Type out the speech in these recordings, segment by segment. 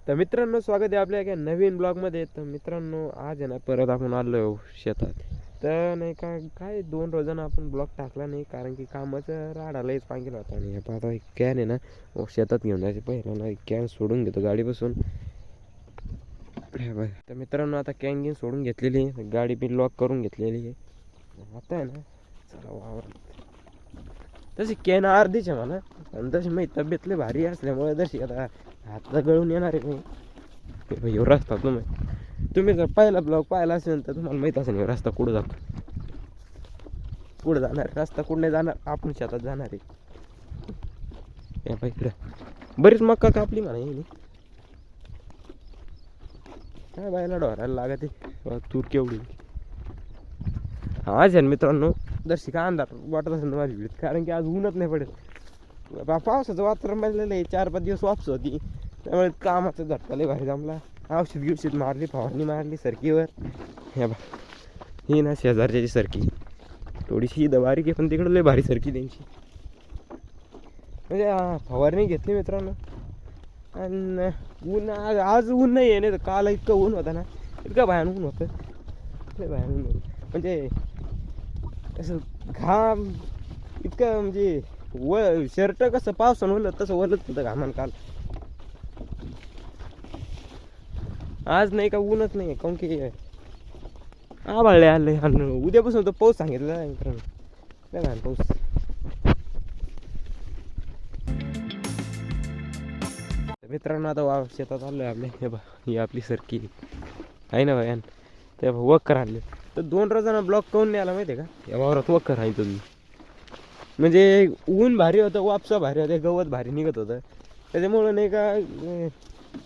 तर मित्रांनो, स्वागत आहे आपल्या एका नवीन ब्लॉगमध्ये. तर मित्रांनो, आज आहे ना परत आपण आलो शेतात. तर नाही का काय 2 रोजानं आपण ब्लॉग टाकला नाही, कारण की कामाचं राडालाच पांगेला होता. आणि आता एक कॅन आहे ना शेतात घेऊन जायचे. पहिला ना एक कॅन सोडून घेतो गाडीपासून. तर मित्रांनो, आता कॅन घेऊन सोडून घेतलेली आहे, गाडी बी लॉक करून घेतलेली आहे. आता आहे ना चला वावर. तशी कॅन अर्धीच आहे म्हणा, आणि तशी माझी तब्येत लई भारी असल्यामुळे तशी आता हातला गळून येणार आहे नाही. ह्यो रस्ता तुम्ही जर पहिला ब्लॉग पाहिला असेल तर तुम्हाला माहीत असेल ह्यो रस्ता कुठं जातो, कुठं जाणार रस्ता, कुठं नाही जाणार, आपण शेतात जाणार आहे. या इकडं बरीच मक्का कापली म्हणा येईल. काय बायला डोरायला लागत आहे तूर केवढी. आज आहे मित्रांनो दर्शी का अंधार वाटत असेल ना माझी वेळेत, कारण की आज ऊनच नाही पडेल. पावसाचं वातावरण बनलेलं आहे, 4-5 दिवस वापस होती, त्यामुळे कामाचा झटका लय भारी जमला. औषध मारली, फवारणी मारली सरकीवर. हे बा ही ना शेजारच्याची सरकी थोडीशी बारीक आहे, पण तिकडं लय भारी सरकी त्यांची. म्हणजे फवारणी घेतली मित्रांनो. आणि ऊन आज ऊन नाही आहे, नाही तर काल इतकं ऊन होतं ना, इतकं भयान ऊन होतं, लय भयान ऊन होतं. म्हणजे असं घाम इतकं, म्हणजे शर्ट कसं पावसानं ओलं तसं ओलत होतं घामान काल. आज नाही का ऊनच नाही, काऊन की आभाळले आले. आणि उद्यापासून तो पाऊस सांगितलं आहे मित्रांनो, लय घाण पाऊस. मित्रांनो, आता शेतात आलोय आपल्या. हे बा ही आपली सरकी आहे ना भयान. ते वक्कर आणले. तर 2 रोजांना ब्लॉक करून नाही आला माहिती आहे का, या वावरात वक्कर आहे तुम्ही. म्हणजे ऊन भारी होतं, वापसा भारी होते, गवत भारी निघत होतं, त्याच्यामुळं नाही का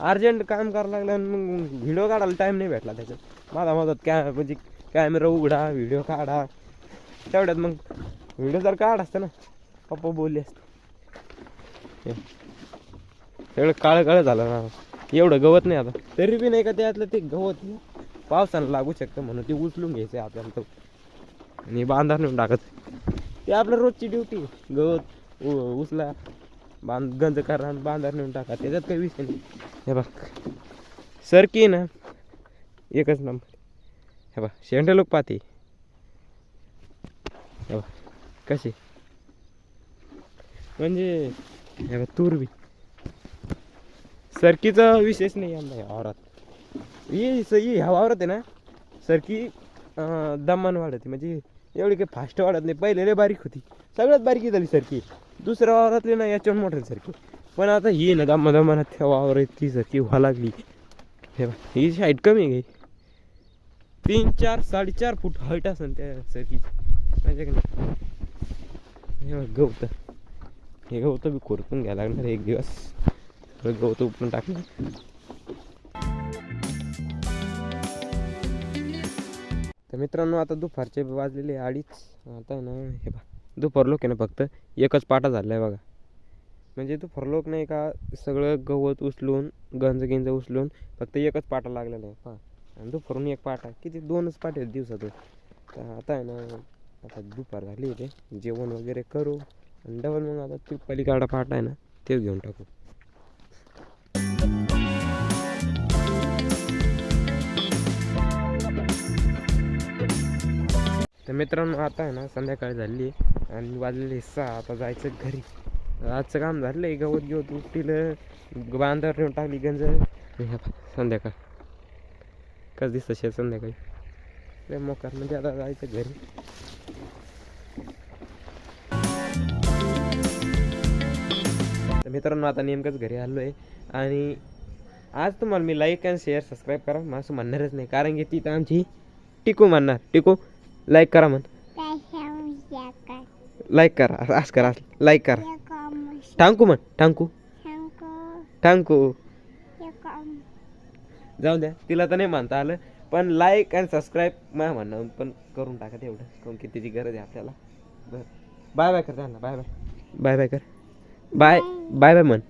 अर्जंट काम करावं लागलं. आणि मग व्हिडिओ काढायला टाईम नाही भेटला त्याच्यात. माझा म्हणजे कॅमेरा उघडा, व्हिडिओ काढा, तेवढ्यात मग व्हिडिओ जर काढ असतं ना, पप्पा बोलले असते. सगळं काळं काळं झालं ना, एवढं गवत नाही आता. तरी बी नाही का त्यातलं ते गवत पावसानं लागू शकतं, म्हणून ते उचलून घ्यायचं आपल्याला तो, आणि बांधार नेऊन टाकायचं. ते आपलं रोजची ड्युटी. गवत उचला, गंज करा, बांधार नेऊन टाका, त्याच्यात काही विषय नाही. हे बघ सरकी ना एकच नंबर. हे बघ शेंडे लोक पाहते, हे बघ कशी, म्हणजे हे बघ तूर बी सरकीचा विशेष नाही यंदा ह्या वावरात. ह्या वावरात आहे ना सरकी दमान वाढते, म्हणजे एवढी काही फास्ट वाढत नाही. पहिले लय बारीक होती, सगळ्यात बारीक झाली सरकी. दुसऱ्या वावरातली ना याच्यावर मोठं सरकी, पण आता ही ना दमाना त्या वावर इतकी सरकी व्हावं लागली. हे बघ ही हाईट कमी आहे, 3-4 4.5 फूट हाईट असेल त्या सरकीची माझ्याकडे. हे बघ गवत, हे गवत बी खुरपून घ्यायला लागणार एक दिवस. गवत उपटून टाकलं. तर मित्रांनो, आता दुपारचे वाजलेले 2:30. आता आहे ना हे बघा दुपार लोक आहे ना, फक्त एकच पाटा झाला आहे बघा. म्हणजे दुपार लोक नाही का सगळं गवत उचलून, गंज उचलून फक्त एकच पाटा लागलेला आहे पहा. आणि दुपारून एक पाटा, किती 2च पाटे आहेत दिवसातून. तर आता आहे ना, आता दुपार झाली आहे, ते जेवण वगैरे करू आणि डबल मग आता ते पलीकडा पाटा आहे ना ते घेऊन टाकू. तर मित्रांनो, आता आहे ना संध्याकाळ झाली आणि वाजलेली 6. आता जायचं घरी. आजचं काम झालं आहे, गवत घेऊन उपटीलं, बांधावर नेऊन टाकली गंज. संध्याकाळ कसं दिसतं शेत संध्याकाळी, लय मोकार. म्हणजे आता जायचं घरी. तर मित्रांनो, आता नेमकंच घरी आलो आहे. आणि आज तुम्हाला मी लाईक अँड शेअर सबस्क्राईब करा मला असं म्हणणारच नाही, कारण की ती तर आमची टिकू म्हणणार. टिकू लाईक करा म्हण, लाईक करा, असं करा, लाईक करा. टांकू म्हण, टांकू टांकू. जाऊ द्या, तिला तर नाही म्हणता आलं, पण लाईक अँड सबस्क्राईब मला म्हणणं पण करून टाका तेवढं, काऊन की त्याची गरज आहे आपल्याला. बरं, बाय बाय कर त्यांना, बाय बाय, बाय बाय कर, बाय बाय बाय म्हण.